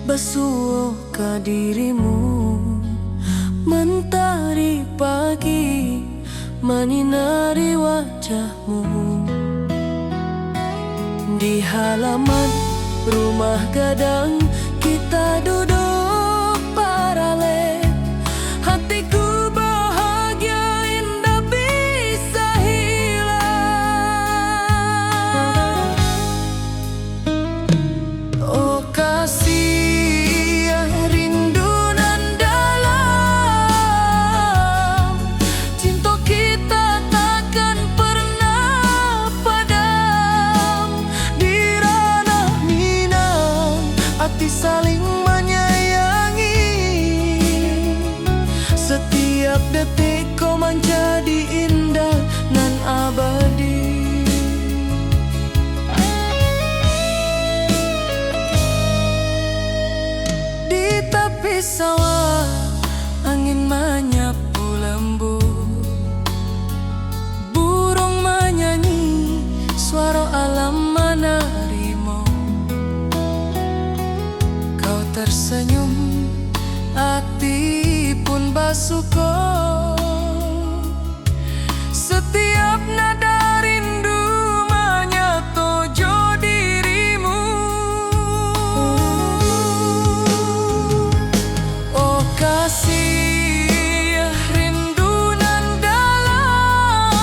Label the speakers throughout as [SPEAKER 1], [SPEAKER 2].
[SPEAKER 1] basuh ke dirimu. Mentari pagi menyinari wajahmu. Di halaman rumah gadang kita duduk paralel. Hatiku bahagia indah bisa hilang. Oh kasih rindu nan dalam, cinta kita takkan pernah padam. Di ranah Minang hati saling menyayangi. Setiap detik kau menjadi indah nan abadi. Di tepi sawah angin menyapu lembut. Burung menyanyi, suara alam menerimu. Kau tersenyum, hati pun bersyukur. Setiap nada rindu menyatu dirimu. Oh kasih rindu nan dalam,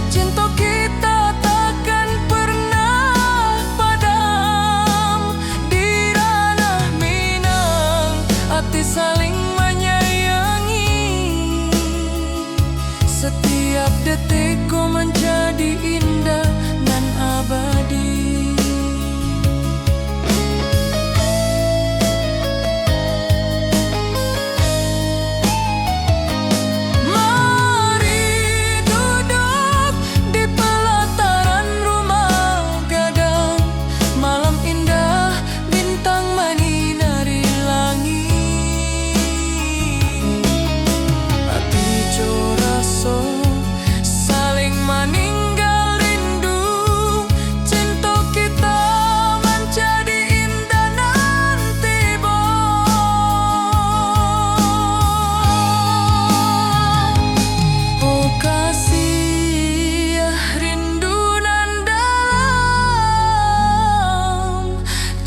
[SPEAKER 1] cinta kita takkan pernah padam. Di ranah Minang hati saling menyayangi. Setiap detik kau menjadi indah dan abadi. Mari duduk di pelataran rumah gadang. Malam indah, bintang menyinari langit. Hati joraso saling meninggal rindu. Cinta kita menjadi indah nanti oh kasih rindu nan dalam,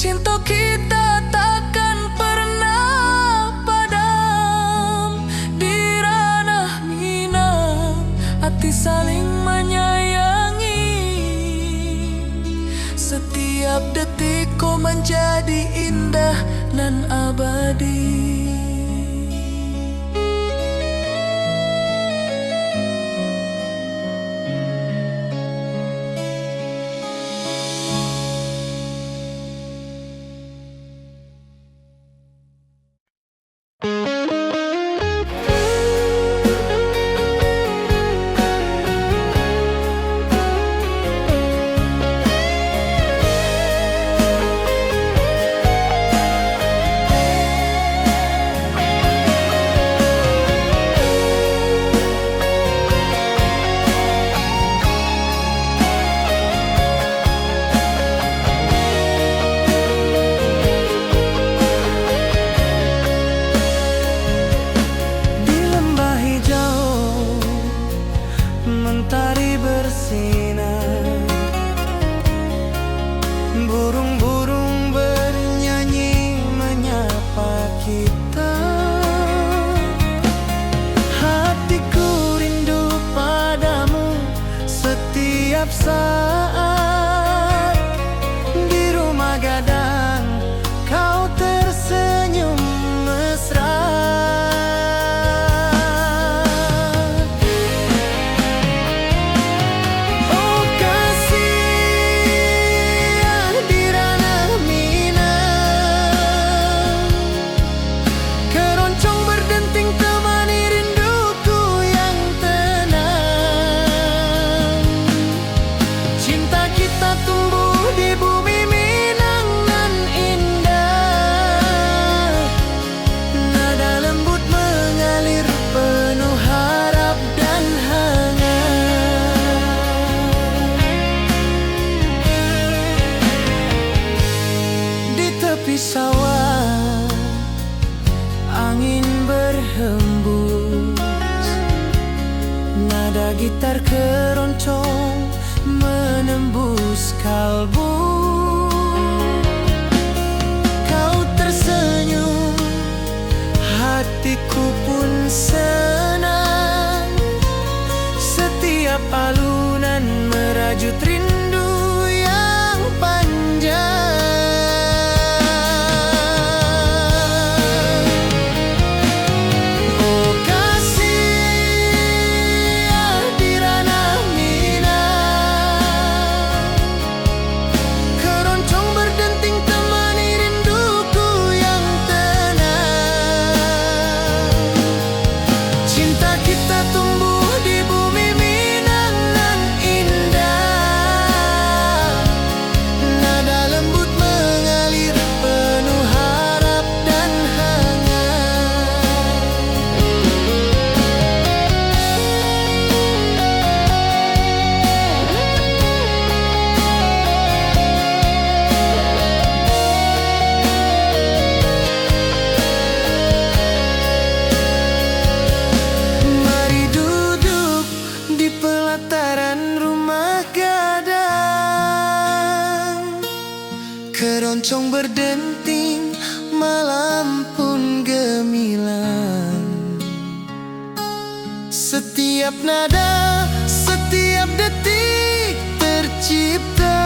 [SPEAKER 1] cinta kita takkan pernah padam. Di ranah Minang hati saling menyayangi. Setiap detik kau menjadi indah nan abadi. tepi sawah, angin berhembus, nada gitar keroncong menembus kalbu. Kau tersenyum, hatiku pun senang. Setiap alunan merajut rindu yang panjang. Oh kasih di ranah Minang, keroncong berdenting temani rinduku yang tenang. Cinta kita tumbuh di bumi Minang nan indah, nada lembut mengalir penuh harap dan hangat. Mari duduk di pelataran rumah gadang, keroncong berdenting, malam pun gemilang. Setiap nada, setiap detik tercipta,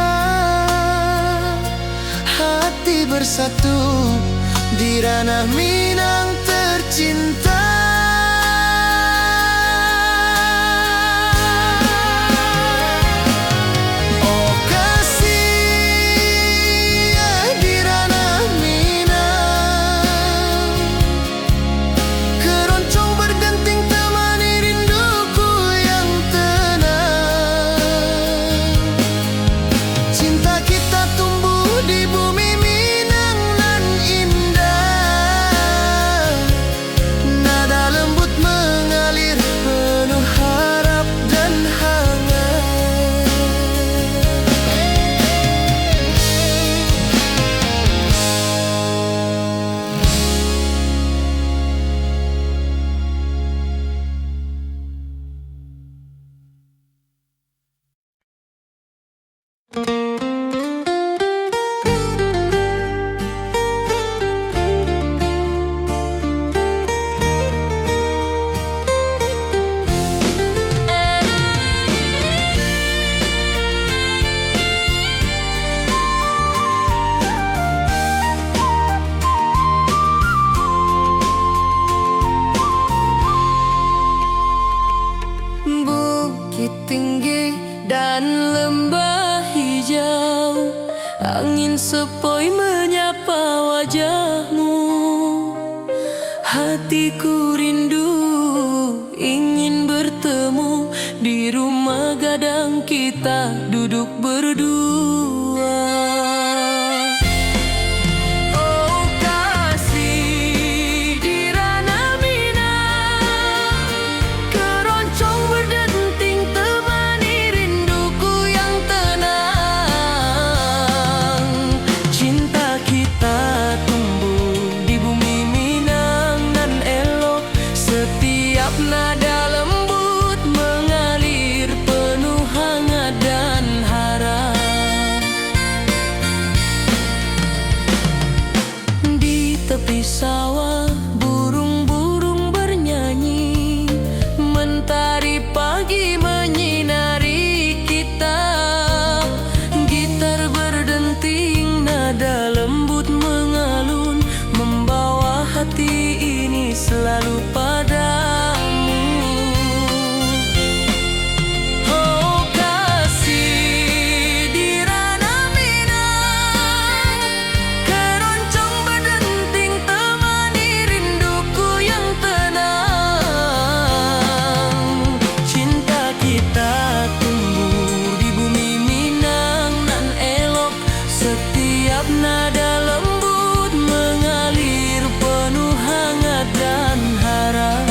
[SPEAKER 1] hati bersatu di ranah Minang tercinta. Oh kasih di ranah Minang, keroncong berdenting temani rinduku yang tenang. Cinta kita tumbuh di bumi Minang nan indah, nada lembut mengalir penuh harap dan hangat. Bukit tinggi dan lembah hijau, angin sepoi menyapa wajahmu. Hatiku rindu ingin bertemu di rumah gadang, kita duduk berdua. Oh kasih di ranah Minang, keroncong berdenting temani rinduku yang tenang. Cinta kita tumbuh di bumi Minang nan elok, setiap nada lembut mengalir penuh hangat dan harap. Di tepi sawah burung-burung bernyanyi, mentari pagi menyinari kita. Gitar berdenting, nada lembut mengalun, membawa hati ini selalu padamu. Oh kasih di ranah Minang, keroncong berdenting temani rinduku yang tenang. Cinta kita tumbuh di bumi Minang nan elok, setiap nada lembut mengalir penuh hangat dan harap.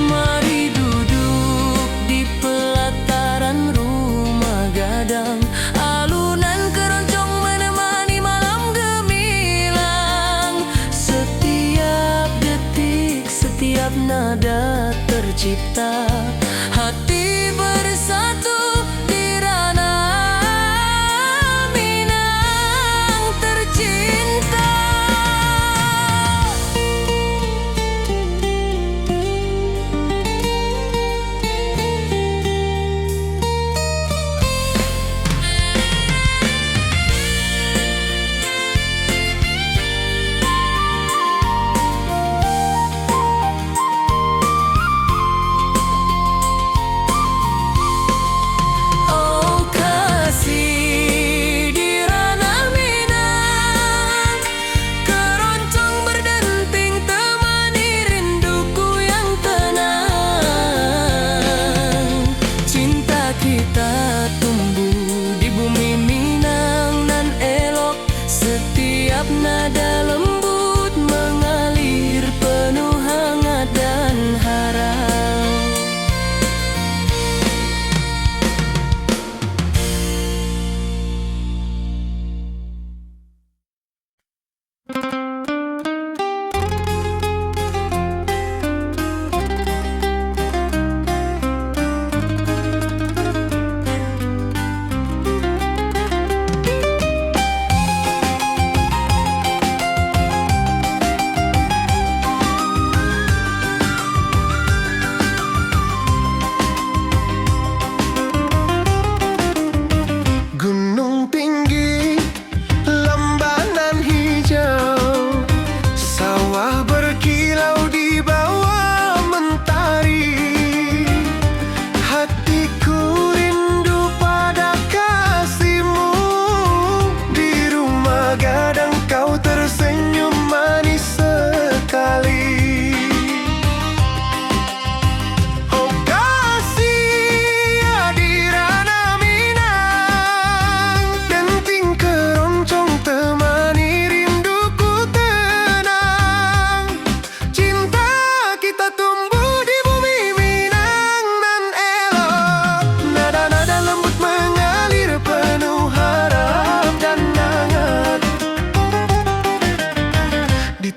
[SPEAKER 1] Mari duduk di pelataran rumah gadang, alunan keroncong tercipta. Hati bersatu di ranah Minang tercinta. Nada lembut mengalir penuh hangat dan harap.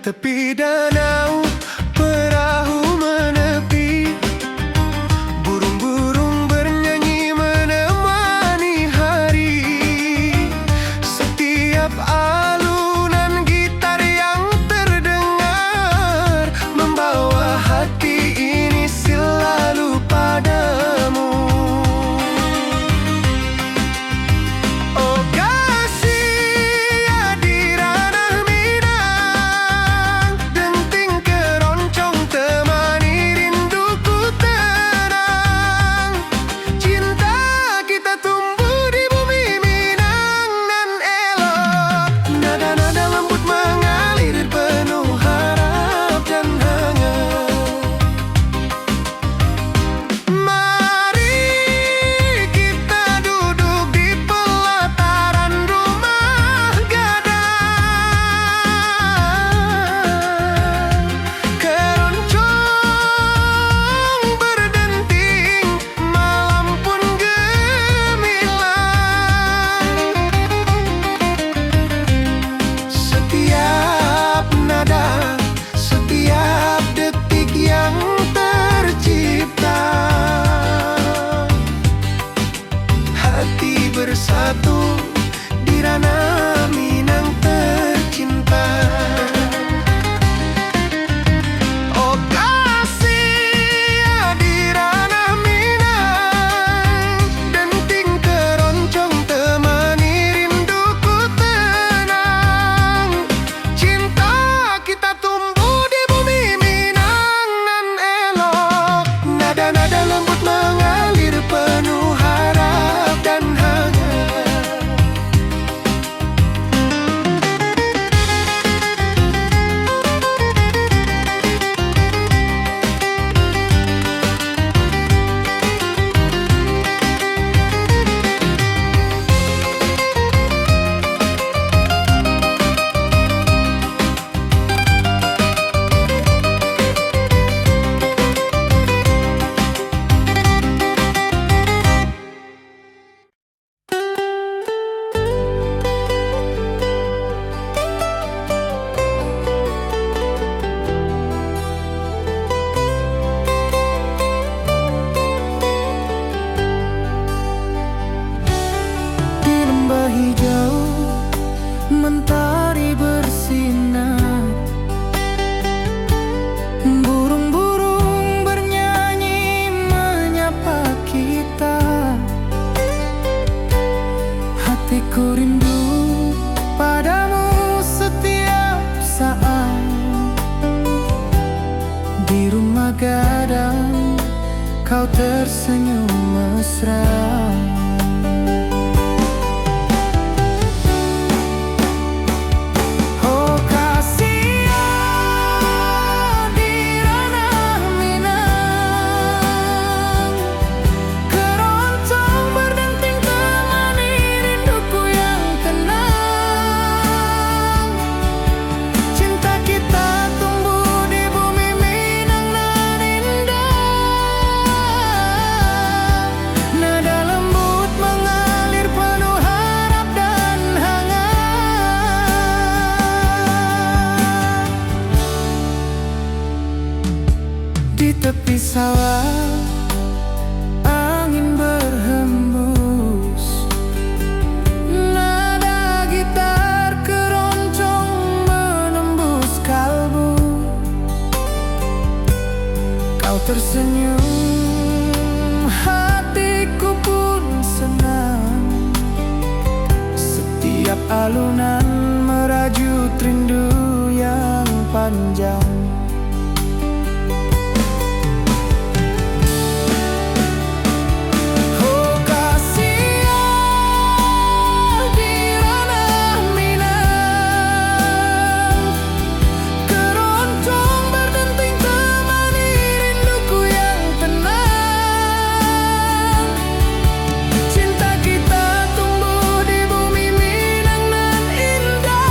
[SPEAKER 2] Tepi danau perahu menepi, burung-burung bernyanyi menemani hari. Setiap alunan gitar yang terdengar membawa hati ini selalu padamu. Oh kasih di ranah Minang, denting keroncong temani rinduku tenang. Cinta kita tumbuh di bumi Minang nan elok. Nada-nada lembut mengalir penuh harap dan hangat. Mari kita duduk di pelataran rumah gadang. Keroncong berdenting, malam pun gemilang. Setiap nada, setiap detik yang tercipta, hati bersatu di ranah Minang tercinta. Oh kasih di ranah Minang, denting keroncong temani rinduku tenang. Cinta kita tumbuh di bumi Minang nan elok. Nada-nada lembut mengalir penuh harap dan hangat. hijau mentari bersinar, burung-burung bernyanyi menyapa kita. Hatiku rindu padamu setiap saat. Di rumah gadang kau tersenyum mesra. Oh kasihan di ranah Minang, keroncong berdenting temani rinduku yang tenang. Cinta kita tumbuh di bumi Minang nan indah. Nada lembut mengalir penuh harap dan hangat. Di tepi sawah angin berhembus, nada gitar keroncong menembus kalbu. Kau tersenyum, hatiku pun senang. Setiap alunan merajut rindu yang panjang. Oh kasihan di ranah Minang, keroncong berdenting temani rinduku yang tenang. Cinta kita tumbuh di bumi Minang nan indah.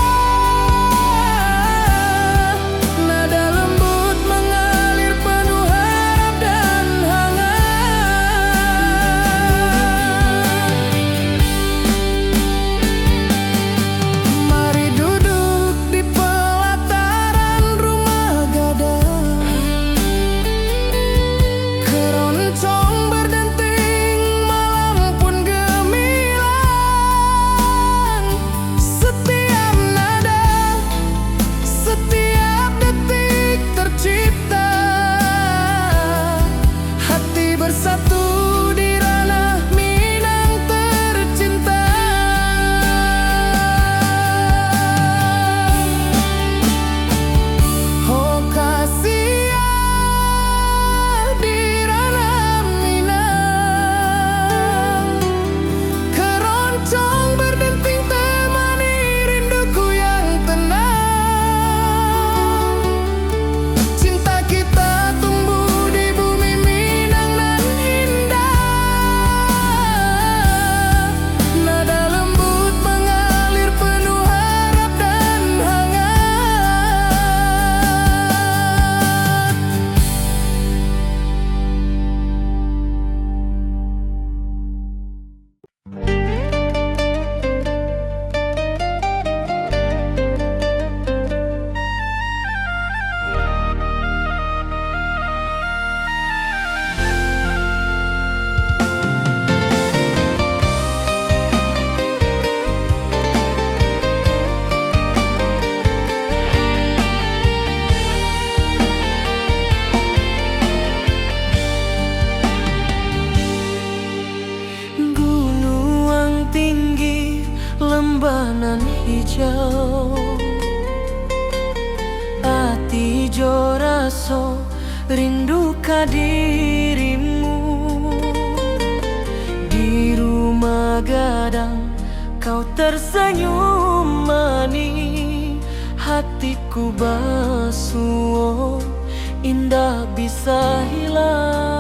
[SPEAKER 2] Nada lembut mengalir penuh harap dan hangat. Mari duduk di pelataran rumah gadang, keroncong berdenting malam pun gemilang. Setiap nada, setiap detik tercipta. Hati bersatu di ranah Minang tercinta. Oh kasihan di ranah Minang, keroncong berdenting temani rinduku yang tenang. Cinta kita tumbuh di bumi Minang nan indah. Nada lembut mengalir penuh harap dan hangat. Gunung tinggi, lembah nan hijau, hati jo raso rindu ka dirimu. Di rumah gadang kau tersenyum manis. Hatiku basuh indah bisa hilang.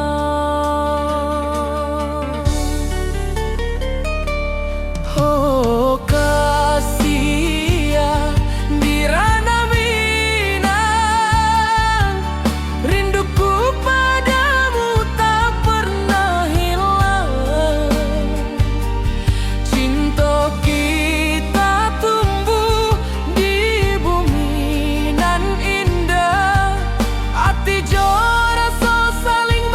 [SPEAKER 2] Oh kasihan di ranah Minang, rinduku padamu tak pernah hilang. Cinta kita tumbuh di bumi nan indah. Hati jo rasa saling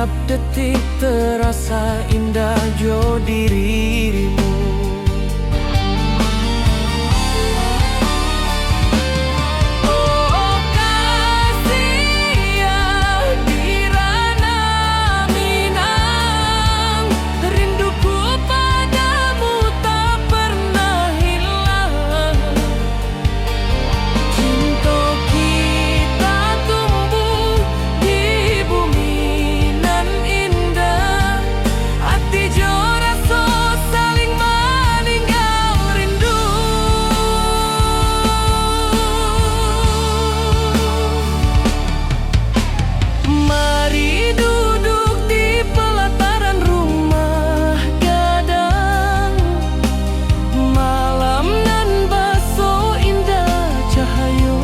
[SPEAKER 1] Setiap detik terasa indah jo dirimu.
[SPEAKER 2] Oh kasih ya Dirana Minang, rinduku padamu tak pernah hilang. Cinta kita tumbuh di bumi nan indah, hati jo rasa saling meninggal rindu. Mari duduk di pelataran rumah gadang, malam nan baso indah cahaya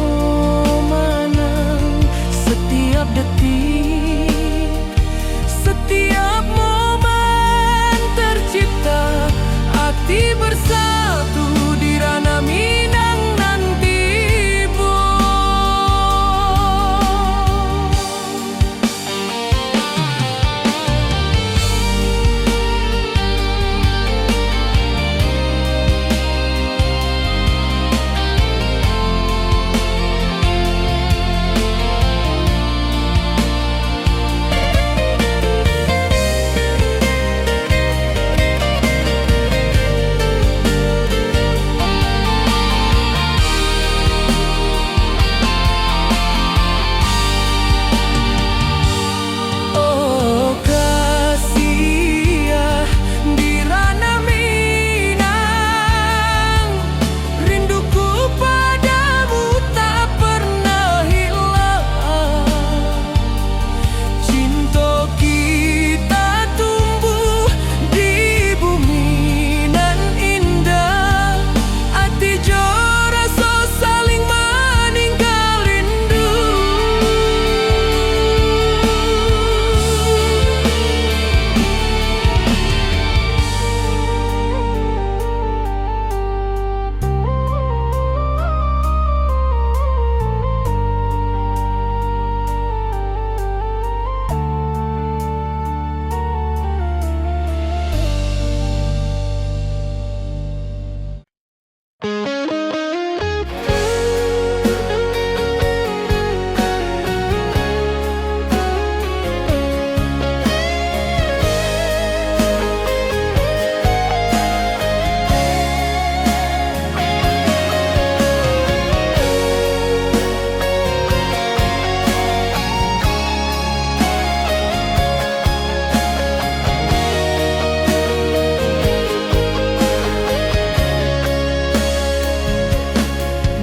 [SPEAKER 2] manang. Setiap detik, setiap momen tercipta, hati bersatu di Rana Minang nanti bu. Oh kasih ya Dirana Minang, rinduku padamu tak pernah hilang. Cinta kita tumbuh di bumi nan indah, hati jo rasa saling meninggal rindu.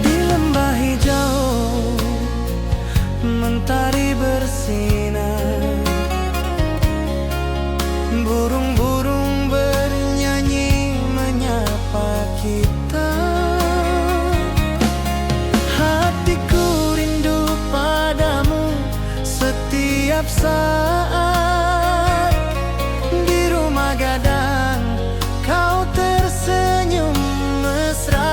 [SPEAKER 2] Di lembah hijau mentari bersinar, burung-burung bernyanyi menyapa kita. Hatiku rindu padamu setiap saat. Di rumah gadang kau tersenyum mesra.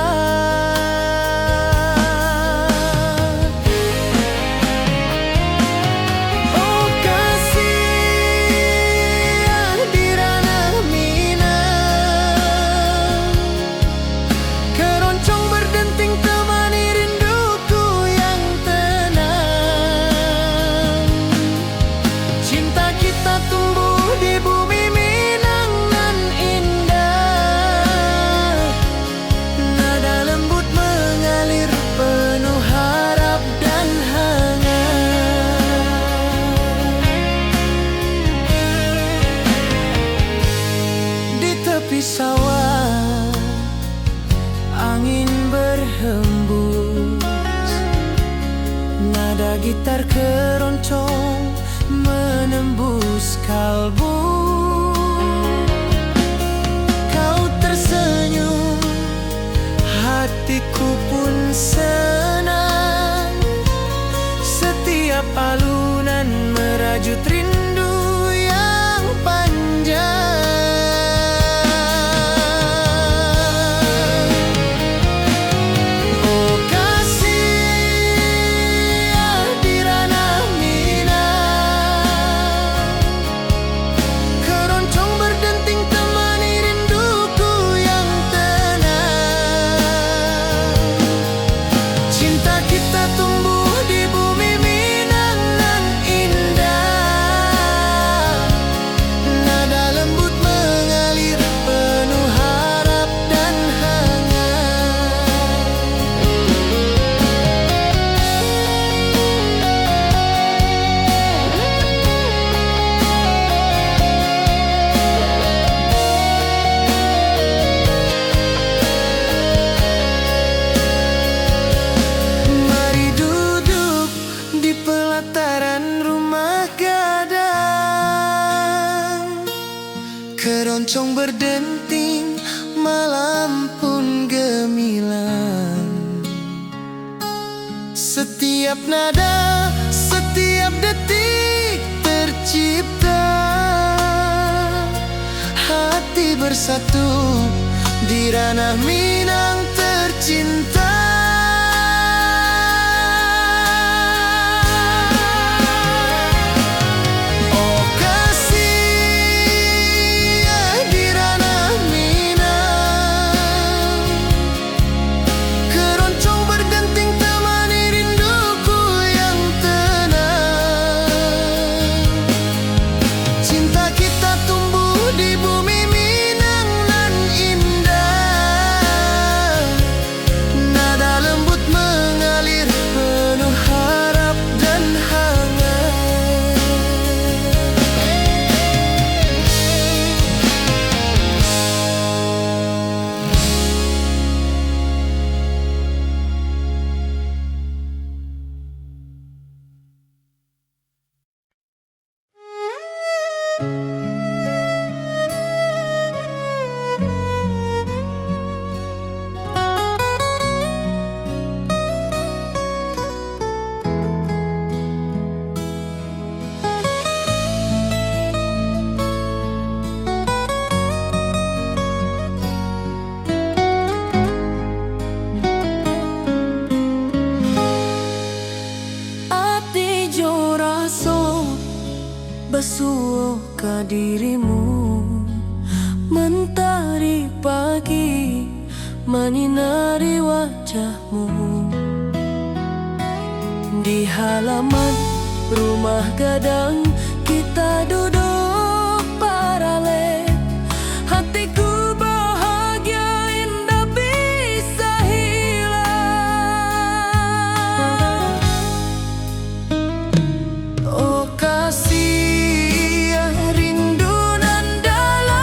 [SPEAKER 2] Oh kasih ya Dirana Minang, keroncong berdenting temani rinduku yang tenang. Cinta kita tumbuh di bumi Minang nan indah, nada lembut mengalir penuh harap dan hangat. Di tepi sawah angin berhembus, nada gitar keroncong menembus kalbu. Kau tersenyum, hatiku pun senang. Setiap alunan merajut rindu yang panjang. Oh kasih ya Dirana
[SPEAKER 1] nada, setiap detik tercipta. Hati bersatu di ranah Minang tercinta. Oh kasih di ranah Minang, keroncong berdenting temani rinduku yang tenang. Cinta kita tumbuh di bumi Minang nan indah. Nada lembut mengalir penuh harap dan hangat.
[SPEAKER 2] Ati jo raso basuh ka dirimu, mentari pagi menyinari wajahmu. Di halaman rumah gadang kita duduk paralel. Hatiku bahagia indah bisa hilang. Oh kasih rindu nan dalam,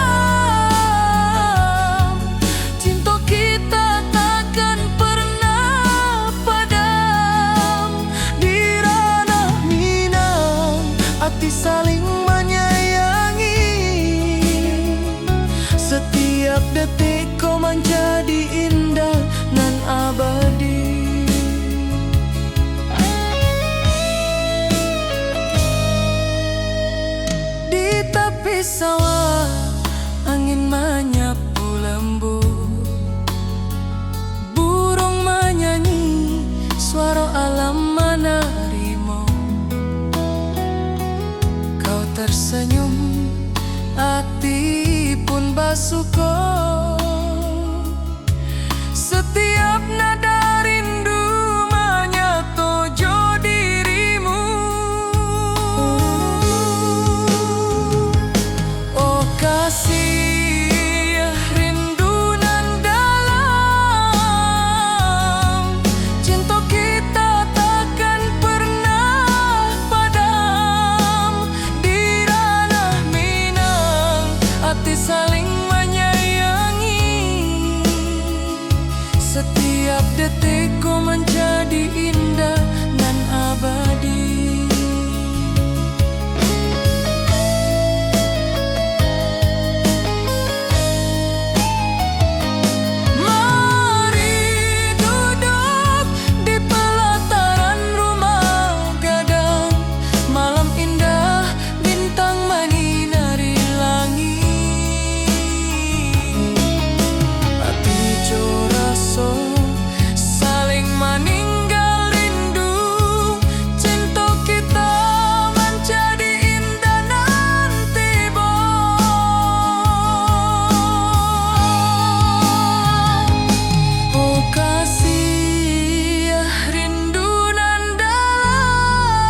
[SPEAKER 2] cinta kita takkan pernah padam. Di ranah Minang hati saling menyayangi, setiap detik kau menjadi indah nan abadi. Di tepi sawah angin menyapu lembut, burung menyanyi suara alam menarimu. Kau tersenyum, hati pun basuh. Setiap nada rindu menyatu jo dirimu. Oh kasih rindu nan dalam, cinta kita takkan pernah padam. Di ranah Minang hati saling menyayangi, setiap detik kau menjadi indah nan abadi. Mari duduk di pelataran rumah gadang, malam indah bintang menyinari langit. Hati jo raso saling meninggal rindu, cinta kita menjadi indah nanti bo. Oh kasih rindu nan dalam,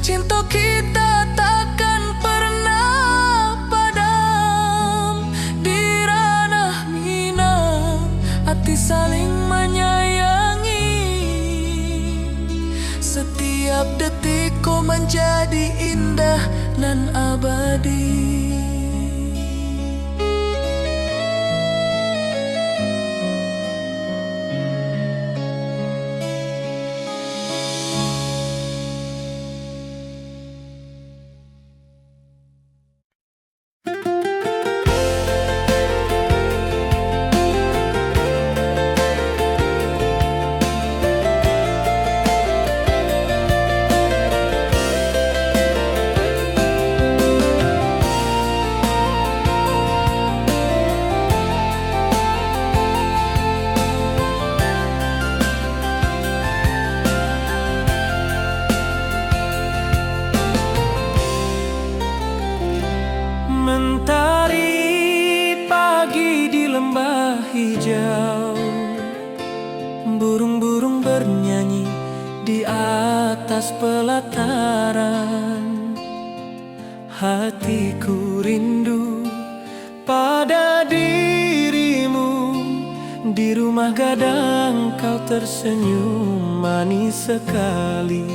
[SPEAKER 2] cinta kita takkan pernah padam. Di ranah Minang hati saling menyayangi, setiap detik kau menjadi indah nan abadi. lembah hijau. Burung-burung bernyanyi di atas pelataran. Hatiku rindu pada dirimu. Di rumah gadang kau tersenyum manis sekali.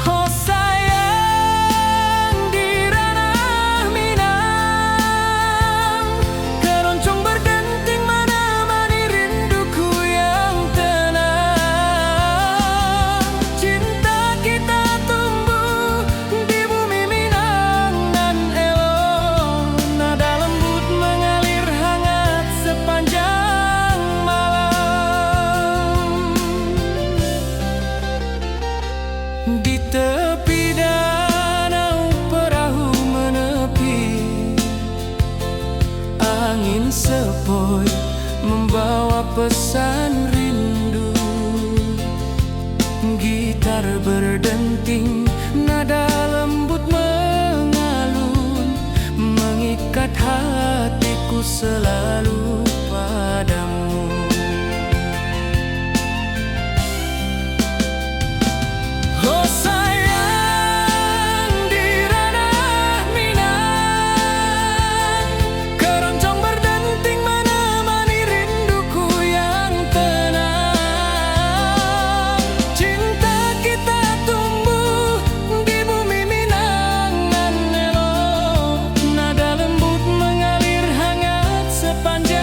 [SPEAKER 2] Oh sayang, di ranah Minang keroncong berdenting menemani rinduku yang tenang. Cinta kita tumbuh di bumi Minang nan elok. Nada lembut mengalir hangat sepanjang malam. Di tepi danau perahu menepi, angin sepoi membawa pesan rindu. Gitar berdenting, nada lembut mengalun, mengikat hatiku selalu padamu. Oh sayang, di ranah Minang keroncong berdenting menemani rinduku yang tenang. Cinta kita tumbuh di bumi Minang nan elok. Nada lembut mengalir hangat sepanjang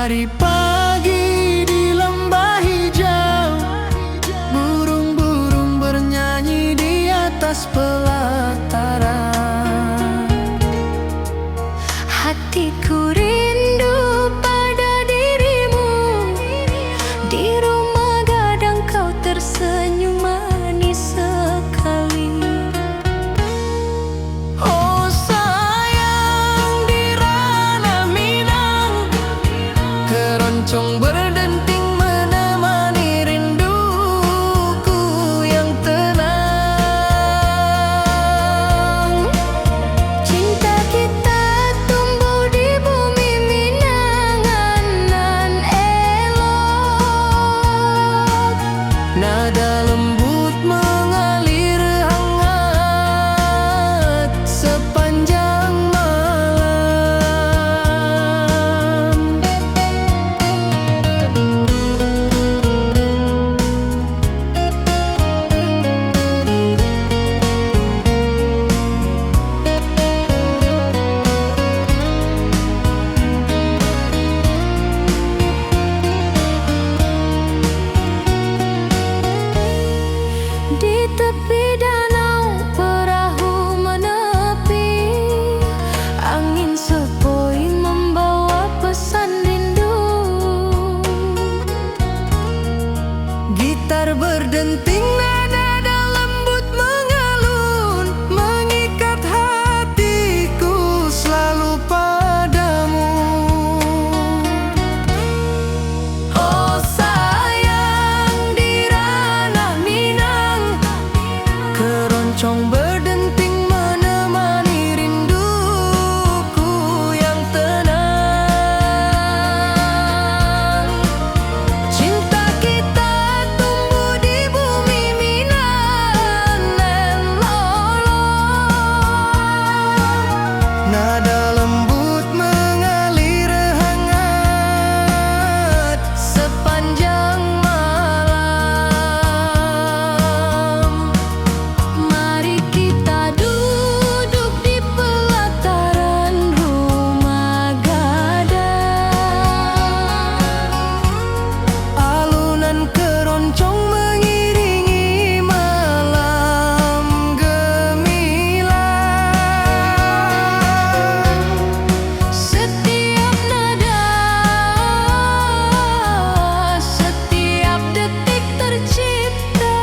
[SPEAKER 1] Hari pagi di lembah hijau, burung-burung bernyanyi di atas pelataran.
[SPEAKER 2] Hatiku rindu pada dirimu, di rumah gadang kau tersenyum manis sekali.
[SPEAKER 1] Oh sayang, di ranah Minang, keroncong berdenting menemani rinduku yang tenang.
[SPEAKER 2] Cinta kita tumbuh di bumi Minang nan elok.
[SPEAKER 1] Nada lembut mengalir hangat sepanjang malam.
[SPEAKER 2] Di tepi danau perahu menepi, angin sepoi membawa pesan rindu.
[SPEAKER 1] Gitar berdenting, nada lembut mengalun, mengikat hatiku selalu padamu. Oh sayang, di ranah Minang, keroncong berdenting menemani rinduku yang tenang. Cinta kita tumbuh di bumi Minang nan lolong. Nada lembut mengalir hangat sepanjang malam.
[SPEAKER 2] Mari kita duduk di pelataran rumah gadang.
[SPEAKER 1] Alunan keroncong mengiringi malam gemilang.
[SPEAKER 2] Setiap nada, setiap detik tercipta.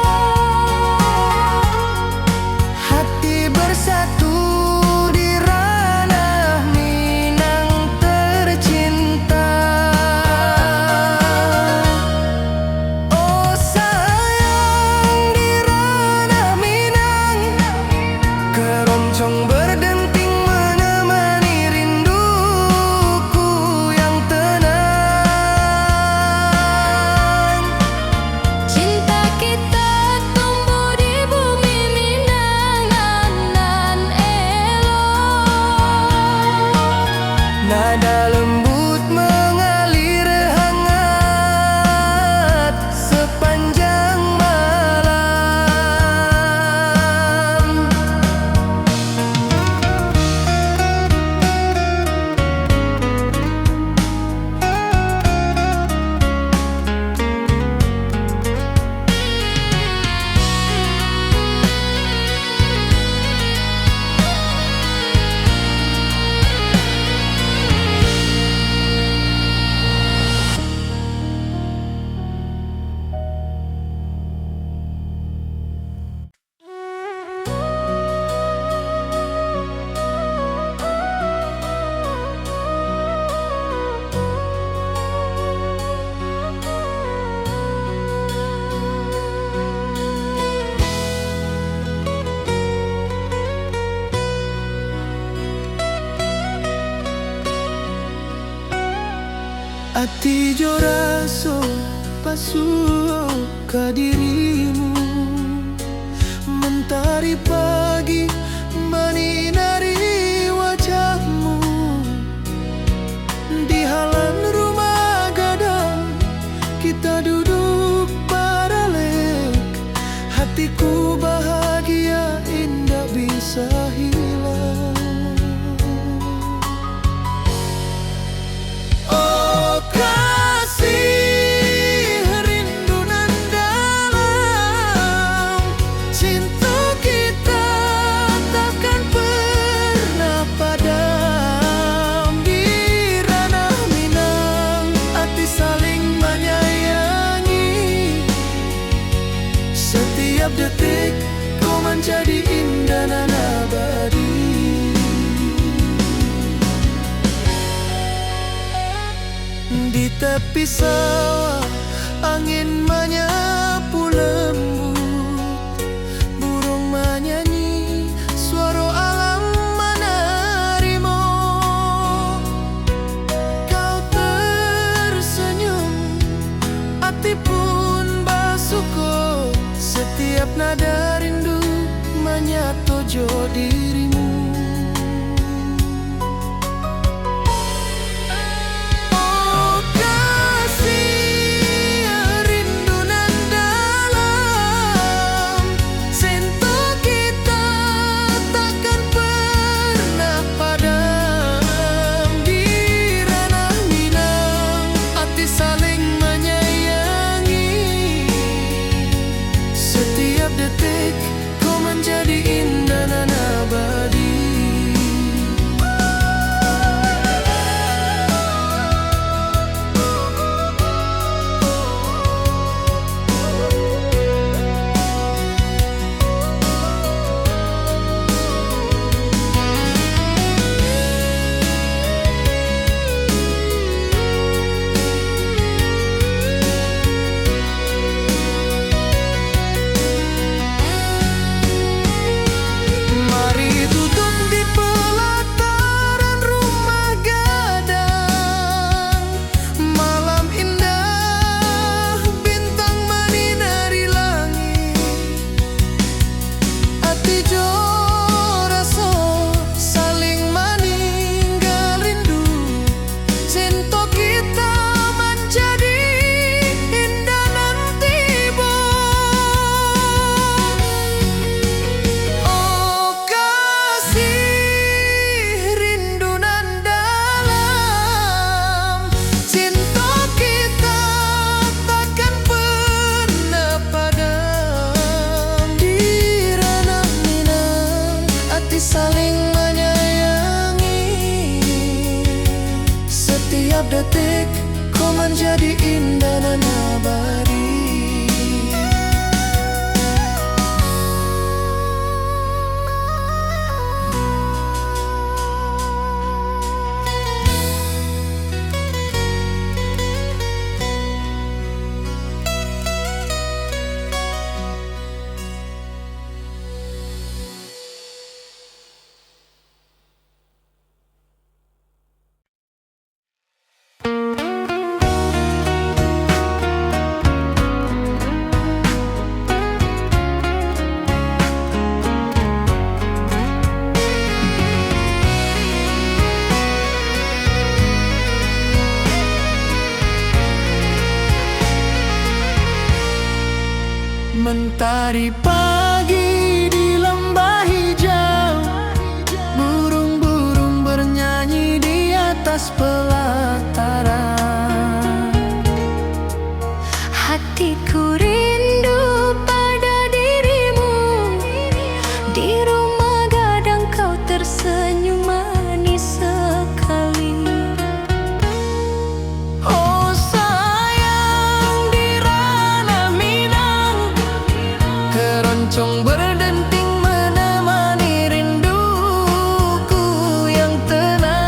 [SPEAKER 1] Hati bersatu di ranah Minang tercinta. Oh sayang, di ranah Minang, keroncong berdenting menemani rinduku yang tenang.
[SPEAKER 2] Cinta kita tumbuh di bumi Minang nan elok.
[SPEAKER 1] Nada lembut mengalir hangat sepanjang malam. Ati jo raso pasuo ka dirimu, mentari pagi menyinari wajahmu. Di halaman rumah gadang kita duduk paralel, hatiku bahagia indah bisa hilang. Oh detik kau menjadi indah dan abadi. Di tepi sawah angin menyapu lembut, burung menyanyi, suara alam menerimu. Kau tersenyum, hati pun bersyukur, setiap nada rindu menyatu jo dirimu. Setiap detik kau menjadi indah dan abadi. Mentari pagi di lembah hijau, burung-burung bernyanyi di atas pelataran.
[SPEAKER 2] Hatiku rindu pada dirimu, di rumah gadang kau tersenyum manis sekali.
[SPEAKER 1] Oh sayang, di ranah Minang keroncong berdenting menemani rinduku yang tenang.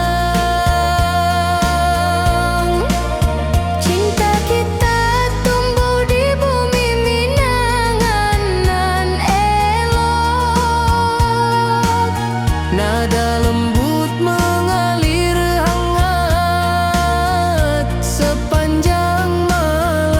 [SPEAKER 2] Cinta kita tumbuh di bumi Minangan nan elok.
[SPEAKER 1] Nada lembut mengalir hangat sepanjang malam.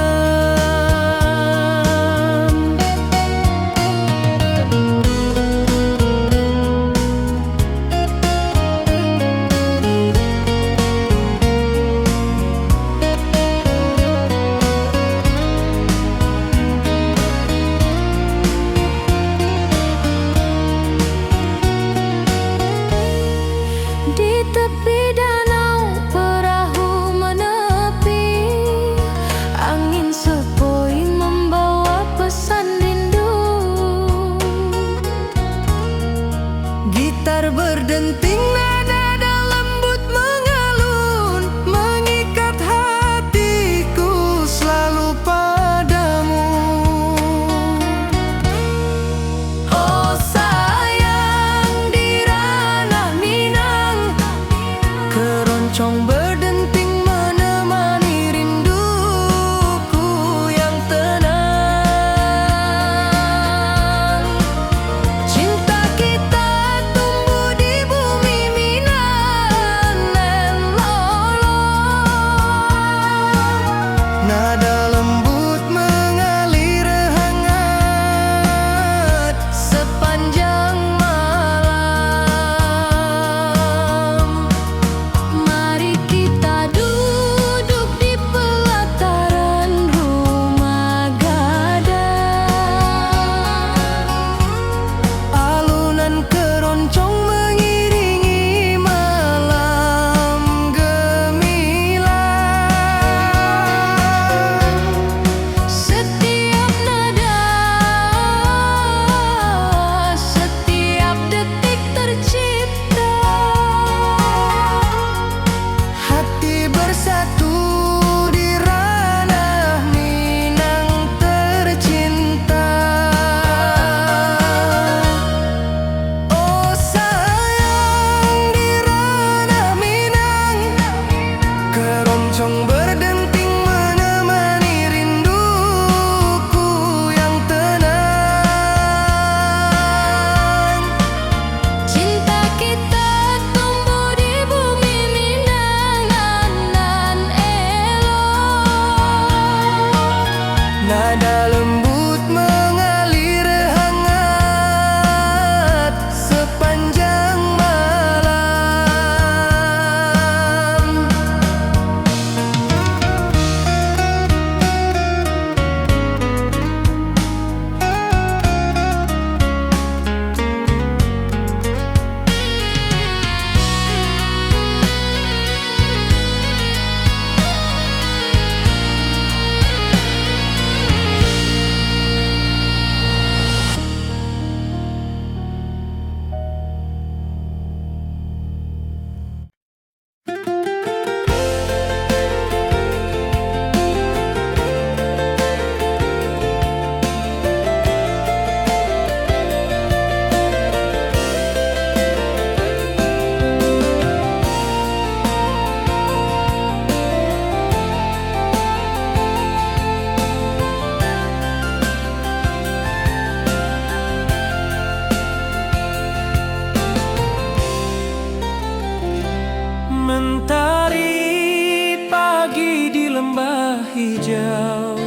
[SPEAKER 1] hijau,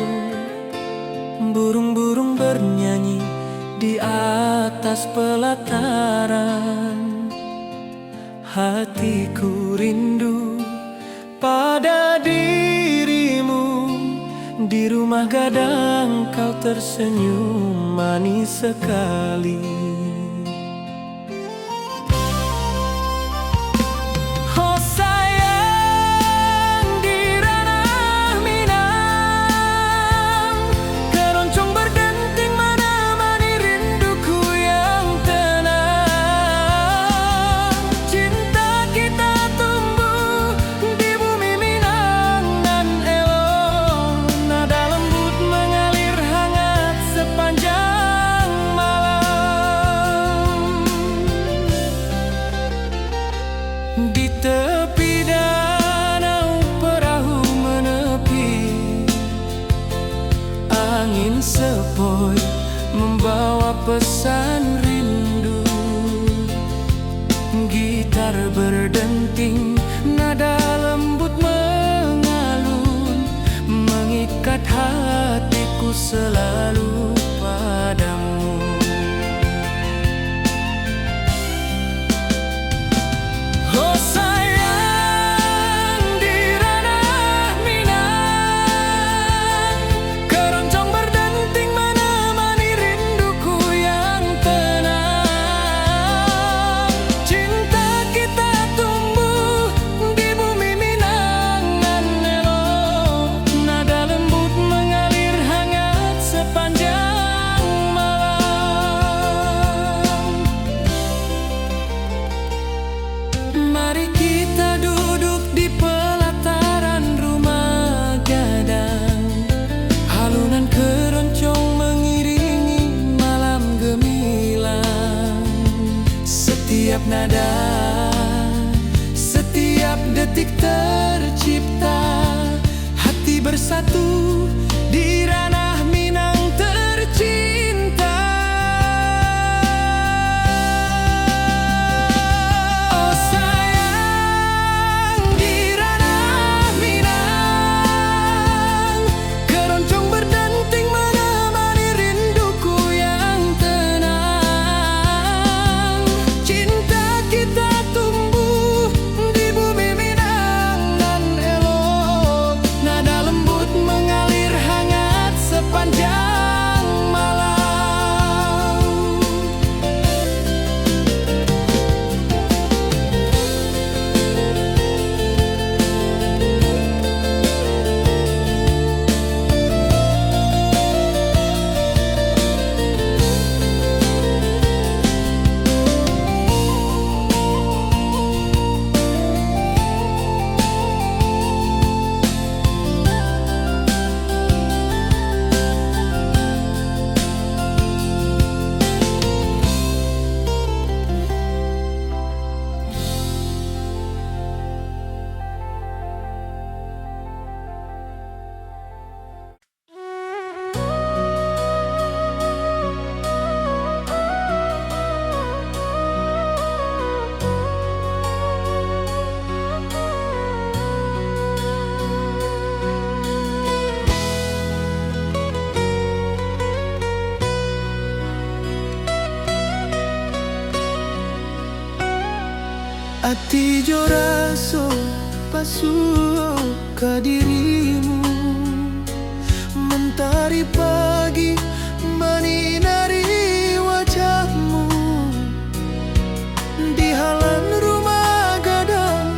[SPEAKER 1] burung-burung bernyanyi di atas pelataran. Hatiku rindu pada dirimu, di rumah gadang kau tersenyum manis sekali. Oh sayang, di ranah Minang, keroncong berdenting menemani rinduku yang tenang. Cinta kita tumbuh di bumi Minang nan elok, nada lembut mengalir hangat sepanjang malam. Di tepi danau perahu menepi, angin sepoi membawa pesan rindu. Gitar berdenting, nada lembut mengalun, mengikat hatiku selalu padamu. Oh sayang, di ranah Minang, keroncong berdenting menemani rinduku yang tenang. Cinta kita tumbuh di bumi Minang nan elok, nada lembut mengalir hangat sepanjang malam. Mari kita duduk di pelataran rumah gadang, halunan keroncong mengiringi malam gemilang. Setiap nada, setiap detik tercipta, hati bersatu di ranah Minang tercinta. Oh sayang, di ranah Minang, keroncong berdenting menemani rinduku yang tenang. Cinta kita tumbuh di bumi Minang nan elok, nada lembut mengalir hangat sepanjang malam. Ati jo raso pasuo ka dirimu, mentari pagi menyinari wajahmu. Di halaman rumah gadang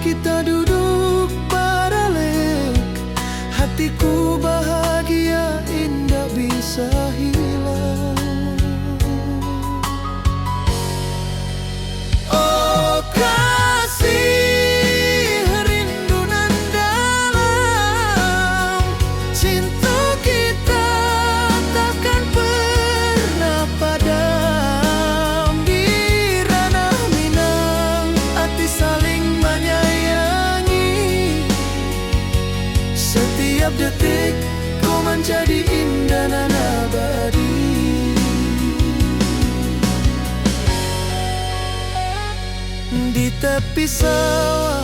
[SPEAKER 1] kita duduk baralek, hatiku bahagia indah bisa hilang. Oh kasih rindu nan dalam, cinta kita takkan pernah padam. Di ranah Minang, hati saling menyayangi. Setiap detik kau menjadi indah nan abadi. Di tepi sawah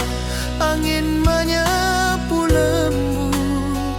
[SPEAKER 1] angin menyapu lembut,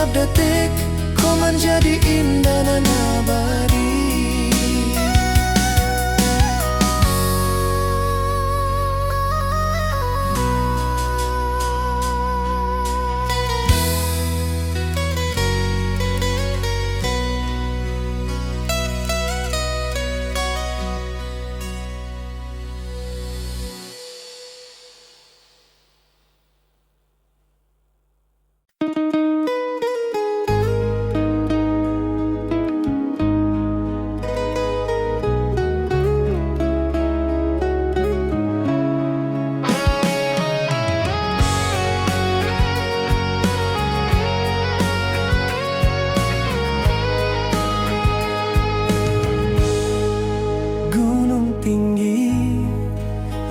[SPEAKER 1] setiap detik kau menjadi indah dan abadi.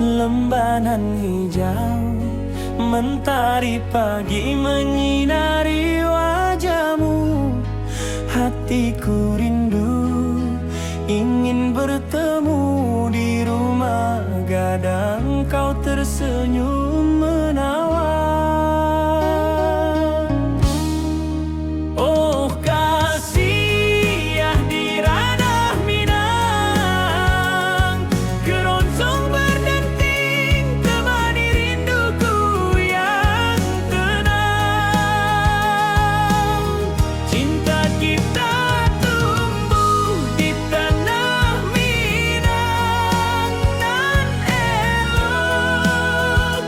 [SPEAKER 2] Lembanan hijau, mentari pagi menyinari wajahmu. Hatiku rindu ingin bertemu di rumah gadang, kau tersenyum menawan. Oh kasih ya di ranah Minang, keroncong berdenting temani rinduku yang tenang. Cinta kita tumbuh di tanah Minang, nan elok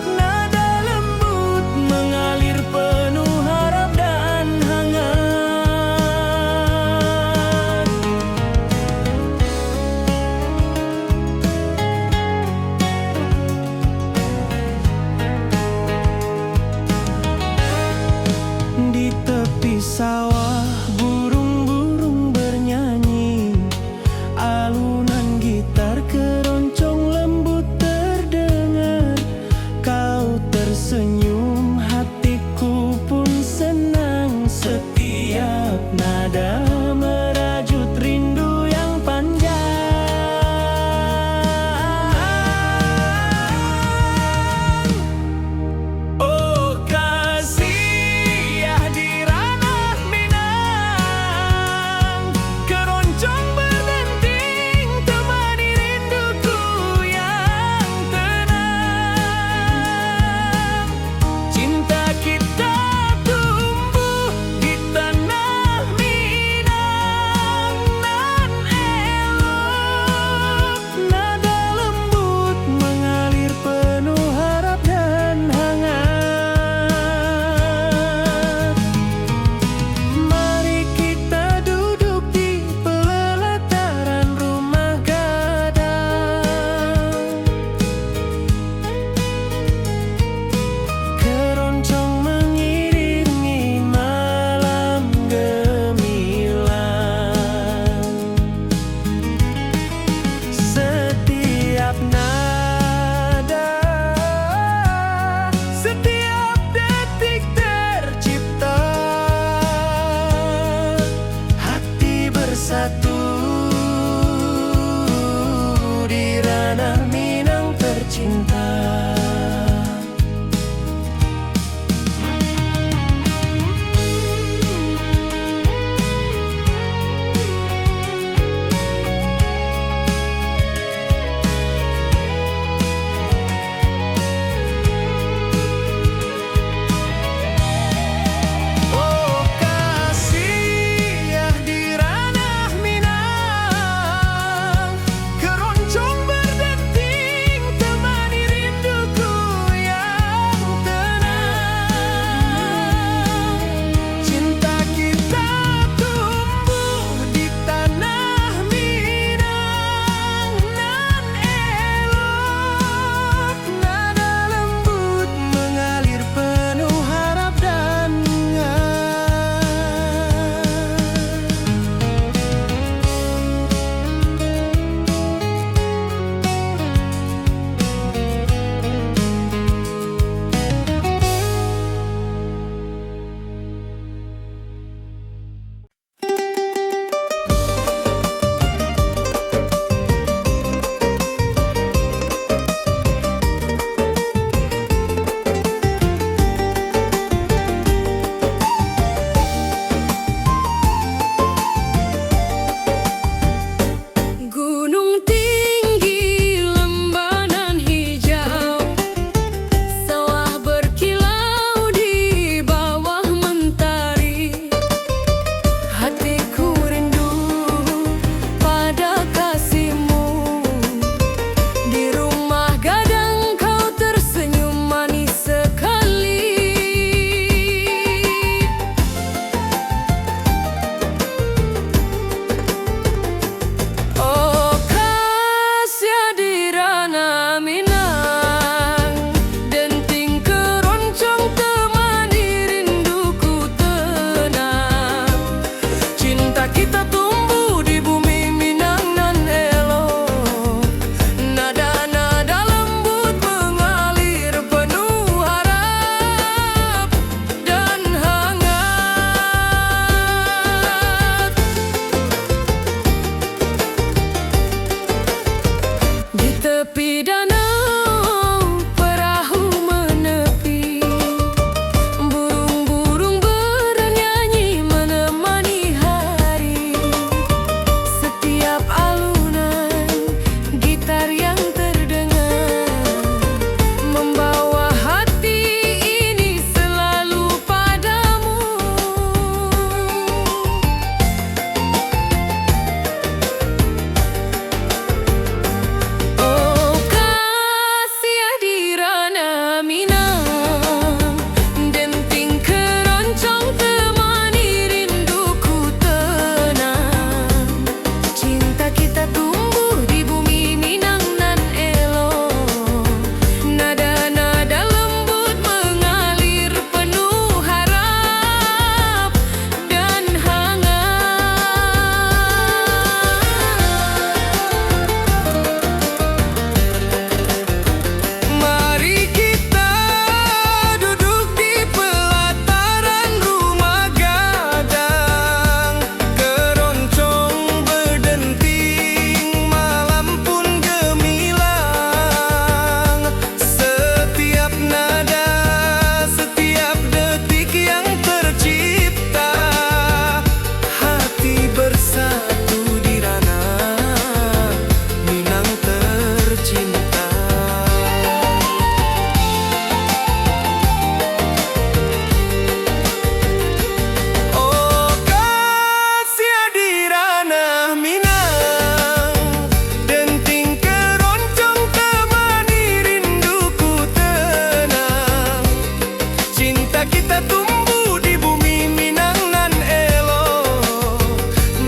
[SPEAKER 1] Kita tumbuh di bumi Minang nan elok.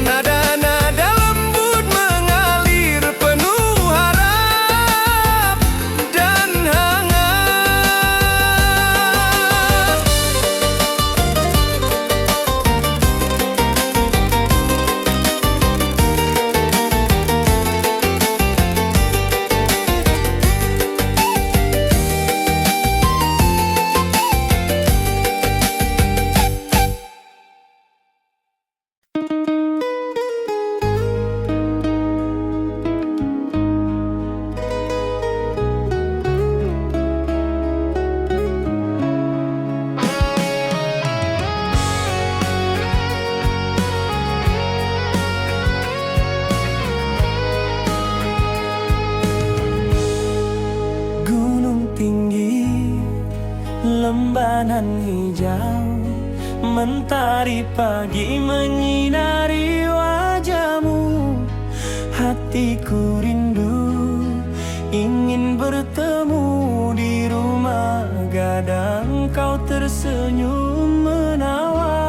[SPEAKER 1] Nada-nada lembut mengalir penuh harap dan hangat. Gunung tinggi, lembanan hijau, mentari pagi menyinari wajahmu. Hatiku rindu ingin bertemu di rumah gadang, kau tersenyum menawan.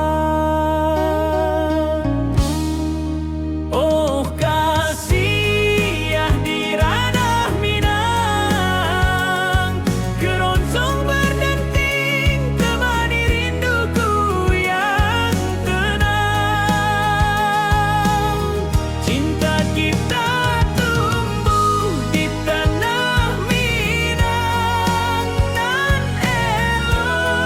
[SPEAKER 1] Oh kasih ya di ranah Minang, keroncong berdenting temani rinduku yang tenang. Cinta kita tumbuh di tanah Minang nan elok.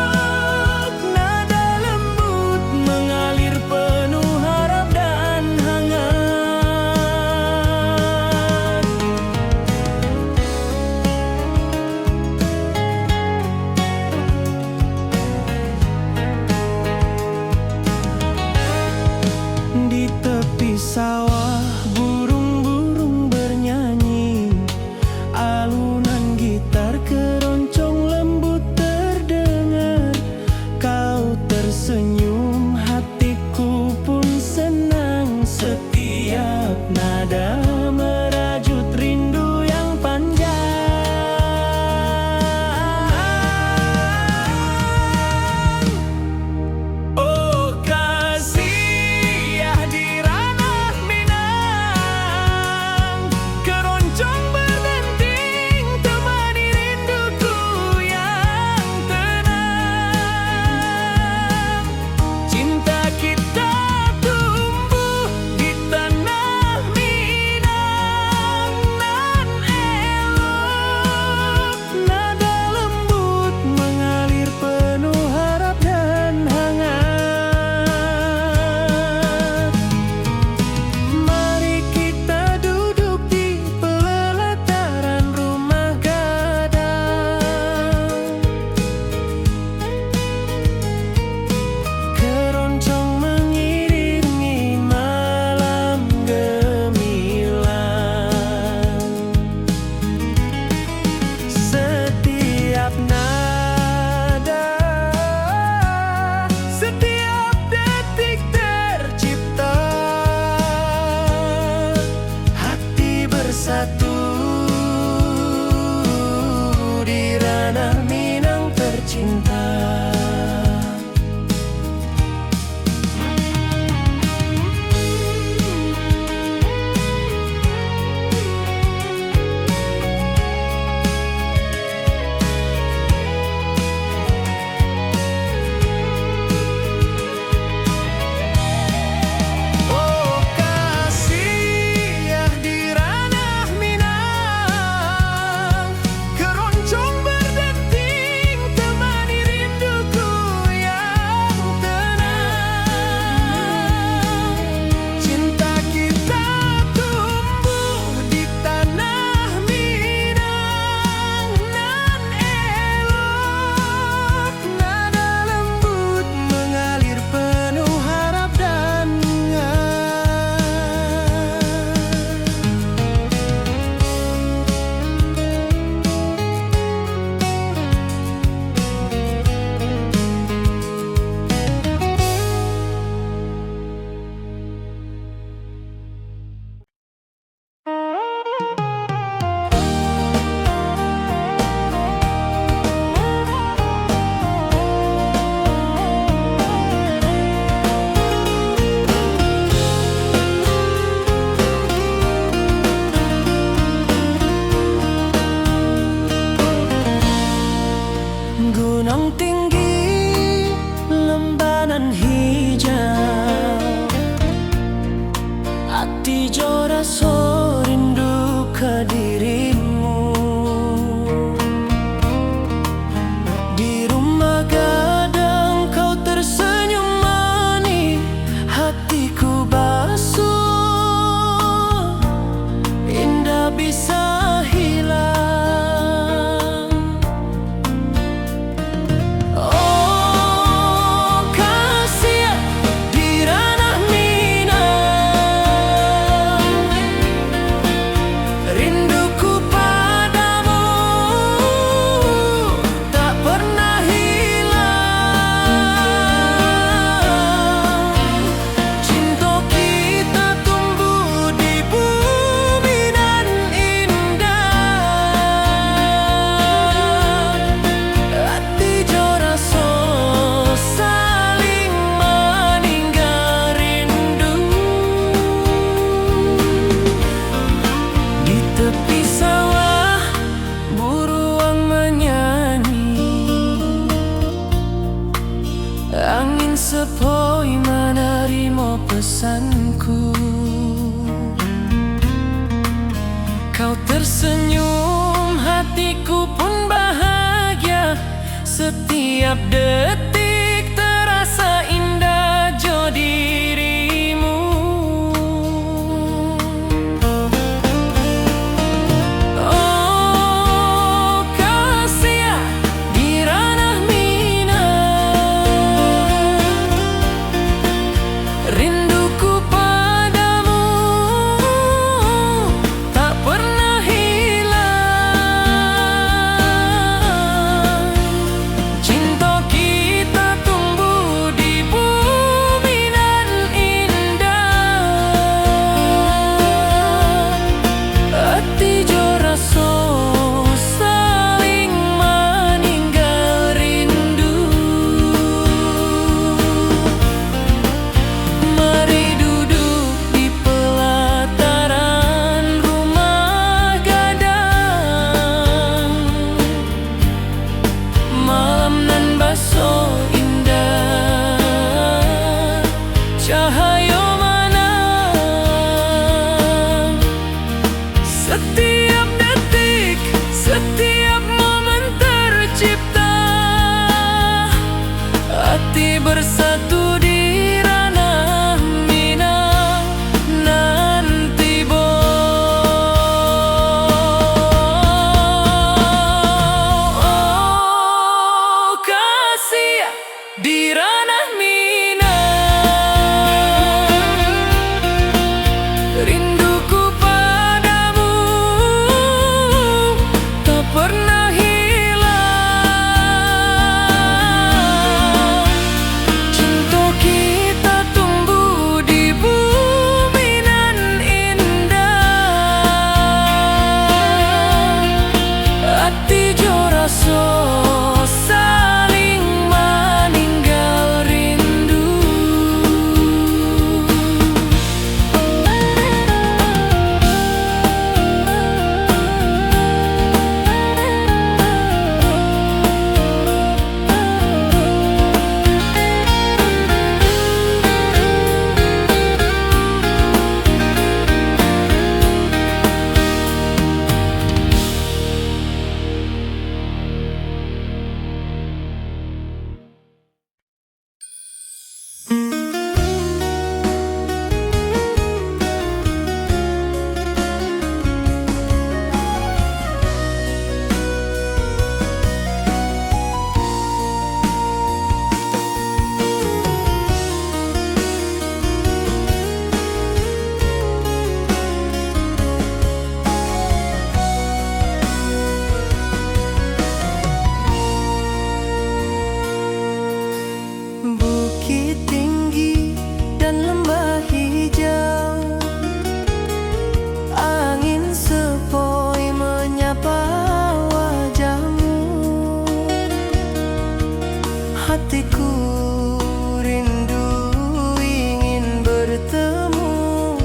[SPEAKER 2] sepoi menerima pesanku. Kau tersenyum, hatiku pun bahagia. Setiap detik terasa indah jo dirimu. Oh kasih di ranah minang, rinduku padamu tak pernah hilang. Cinta kita tumbuh di bumi nan indah. Hati jo rasa saling meninggal rindu. Mari duduk di pelataran rumah gadang. Malam nan baso indah, cahaya menang. Setiap detik, setiap momen tercipta. Hati bersatu di ranah minang nanti bo. Oh kasih di ranah minang, rinduku padamu tak pernah hilang. Cinta kita tumbuh di bumi nan indah. Hati jo rasa saling meninggal rindu. Bukit tinggi dan lembah hijau, angin sepoi menyapa wajahmu. Hatiku rindu ingin bertemu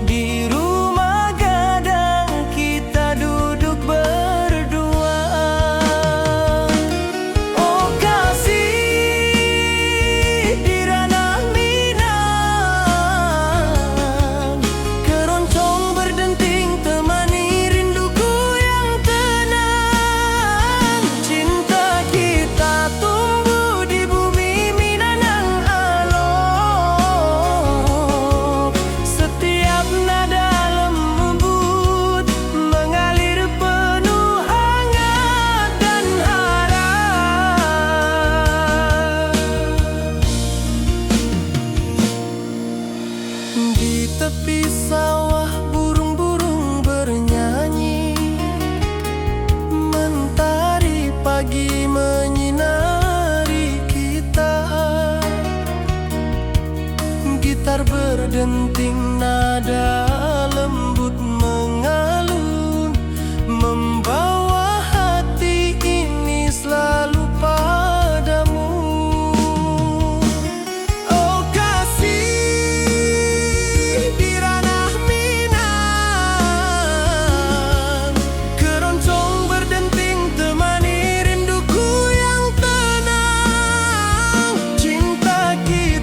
[SPEAKER 2] di rumah gadang, kita duduk berdua. Oh kasih di ranah minang, keroncong berdenting temani rinduku yang tenang. Cinta kita tumbuh di bumi Minang alok. Setiap nada lembut mengalir penuh hangat dan harap. Di tepi sawah burung-burung bernyanyi, mentari pagi menyinari kita. Gitar berdenting, nada lembut mengalun, membawa hati ini selalu padamu. Oh kasih di ranah minang, keroncong berdenting temani rinduku yang tenang. Cinta kita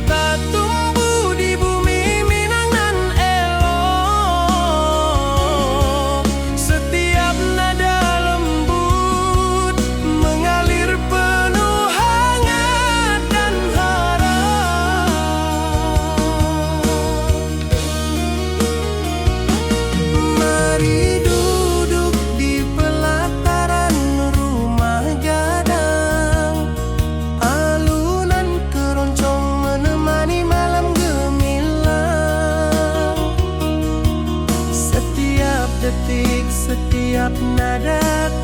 [SPEAKER 2] setiap nada